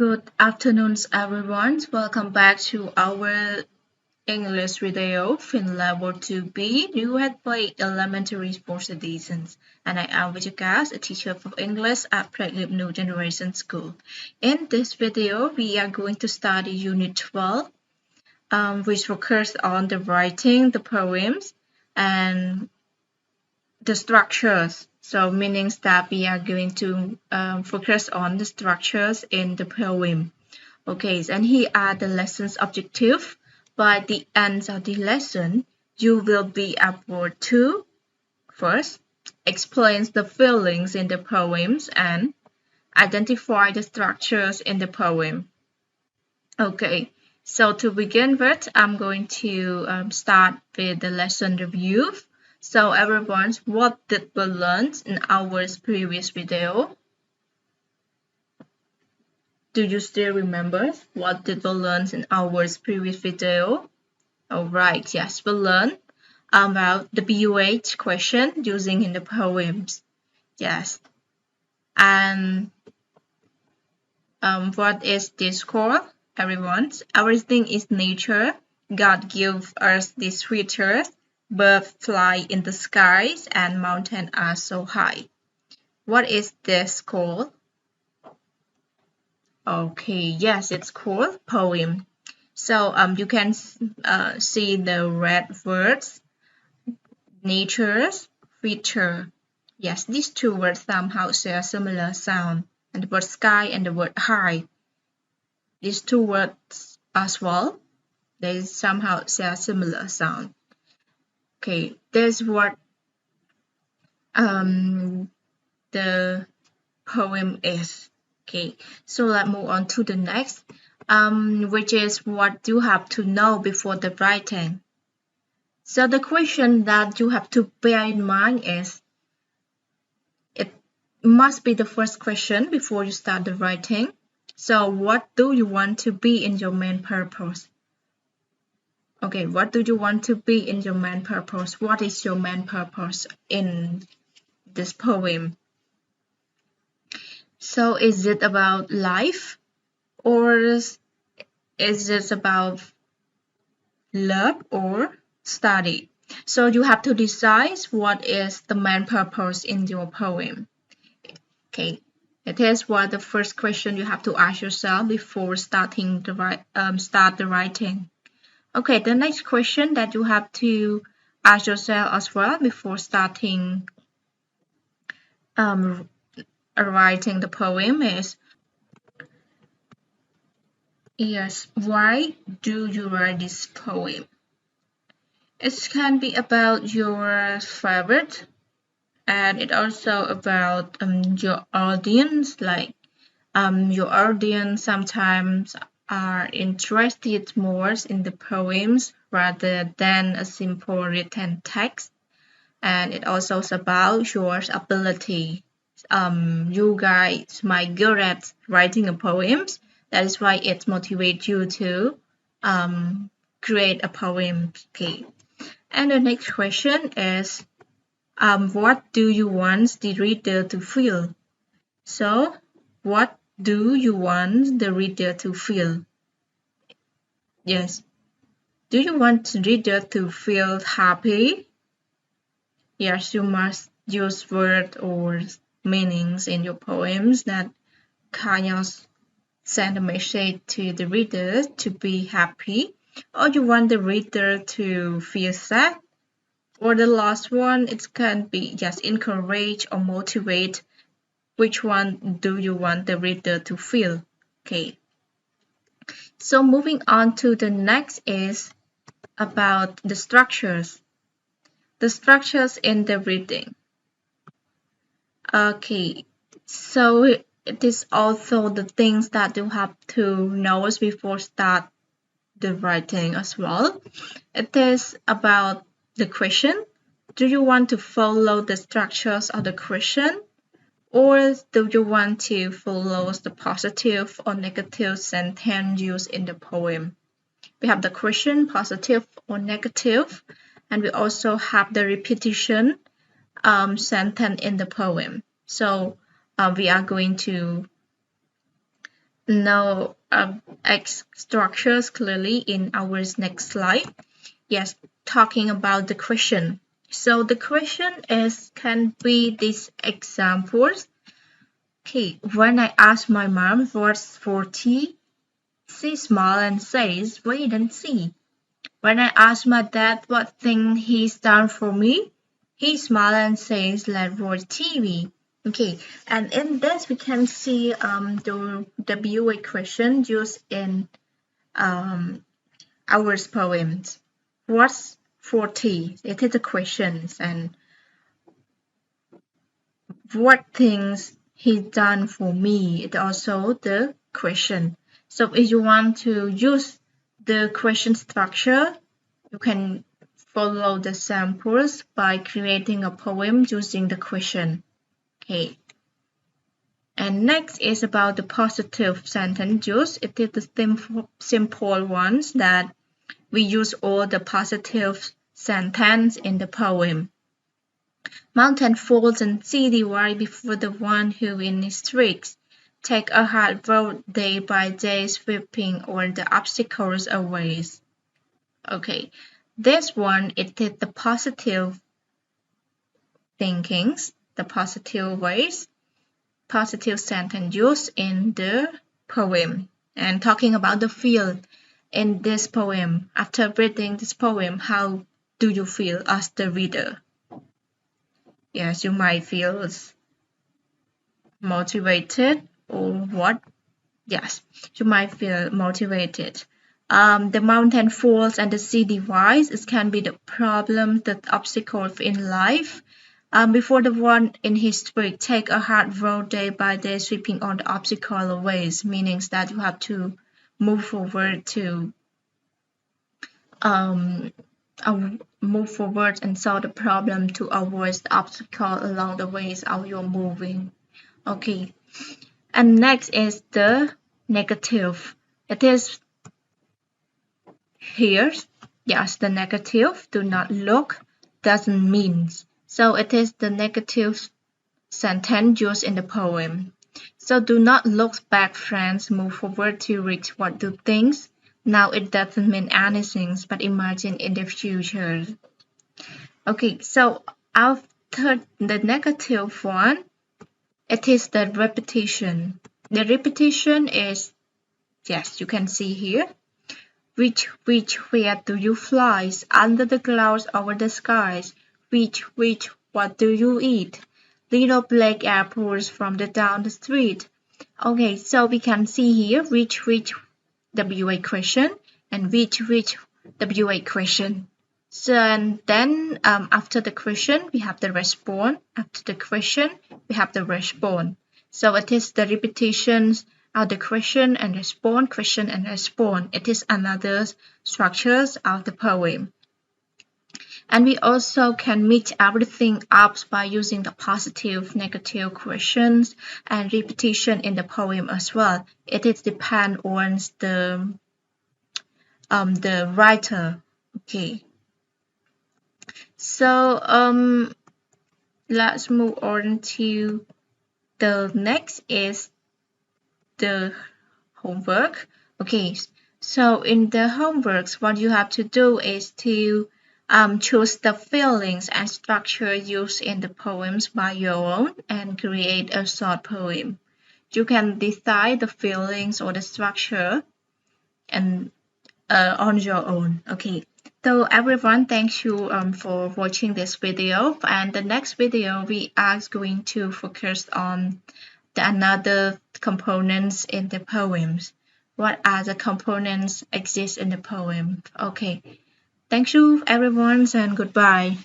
Good afternoon, everyone. Welcome back to our English video in level 2B, New Head Play Elementary for Citizens. And I am Vicheka, a teacher for English at Pregnant New Generation School. In this video, we are going to study Unit 12, which focuses on the writing, the poems, and the structures. So meaning that we are going to focus on the structures in the poem. Okay, and here are the lesson's objective. By the end of the lesson, you will be able to first explain the feelings in the poems and identify the structures in the poem. Okay, so to begin with, I'm going to start with the lesson review. So everyone, what did we learn in our previous video? Do you still remember what did we learn in our previous video? Alright, yes, we learned about the BUH question using in the poems. Yes. And what is this called, everyone? Everything is nature. God gives us these creatures. Birds fly in the skies and mountains are so high. What is this called? Okay, yes, it's called poem. So you can see the red words, nature's feature. Yes, these two words somehow share similar sound. And the word sky and the word high. These two words as well, they somehow share similar sound. Okay, that's what the poem is. Okay, so let's move on to the next, which is what you have to know before the writing. So the question that you have to bear in mind is, it must be the first question before you start the writing. So what do you want to be in your main purpose? Okay, what do you want to be in your main purpose? What is your main purpose in this poem? So is it about life, or is it about love or study? So you have to decide what is the main purpose in your poem. Okay, it is what the first question you have to ask yourself before starting start the writing. Okay, the next question that you have to ask yourself as well before starting writing the poem is, yes, why do you write this poem? It can be about your favorite, and it also about your audience, like your audience sometimes are interested more in the poems rather than a simple written text. And it also is about your ability. You guys might good at writing a poems. That is why it motivates you to create a poem. Okay. And the next question is, what do you want the reader to feel? So, what do you want the reader to feel? Yes. Do you want the reader to feel happy? Yes, you must use words or meanings in your poems that kind of send a message to the reader to be happy. Or you want the reader to feel sad? Or the last one, it can be just encourage or motivate. Which one do you want the reader to feel? Okay. So moving on to the next is about the structures. The structures in the reading. Okay, so it is also the things that you have to know before start the writing as well. It is about the question. Do you want to follow the structures of the question, or do you want to follow the positive or negative sentence used in the poem? We have the question, positive or negative, and we also have the repetition sentence in the poem. So we are going to now structures clearly in our next slide. Yes, talking about the question. So the question is, can be these examples. Okay, when I ask my mom what's 40, she smiles and says, wait and see. When I ask my dad what thing he's done for me, he smiles and says, let's watch TV. Okay, and in this we can see the WA question used in um, our poems. What's 40? It is the questions, and what things he done for me. It's also the question. So if you want to use the question structure, you can follow the samples by creating a poem using the question. Okay. And next is about the positive sentence use. It is the simple ones that we use all the positive sentence in the poem. Mountain falls and city right before the one who in his streaks. Take a hard road day by day, sweeping all the obstacles away. Okay, this one it is the positive thinkings, the positive ways, positive sentence used in the poem. And talking about the feel in this poem, after reading this poem, how do you feel as the reader? Yes, you might feel motivated or what? Yes, you might feel motivated. The mountain falls and the sea divides. It can be the problem, the obstacles in life. Before the one in history, take a hard road day by day, sweeping all the obstacle away, meaning that you have to move forward to um, move forward and solve the problem to avoid the obstacle along the ways how you're moving. Okay, and next is the negative. It is here. Yes, the negative. Do not look doesn't mean. So it is the negative sentence used in the poem. So do not look back, friends. Move forward to reach what do things. Now it doesn't mean anything, but imagine in the future. Okay, so after the negative one, it is the repetition. The repetition is, yes, you can see here. Which, where do you fly? Under the clouds, over the skies. Which, what do you eat? Little black apples from the down the street. Okay, so we can see here which, WA question and which, WA question. So and then after the question, we have the response. After the question, we have the response. So it is the repetitions of the question and response. It is another structures of the poem. And we also can mix everything up by using the positive, negative questions and repetition in the poem as well. It is depend on the writer. Okay. So let's move on to the next is the homework. Okay, so in the homeworks, what you have to do is to choose the feelings and structure used in the poems by your own and create a short poem. You can decide the feelings or the structure and on your own. Okay, so everyone, thank you for watching this video, and the next video we are going to focus on the another components in the poems. What are the components exist in the poem? Okay, thank you everyone and goodbye.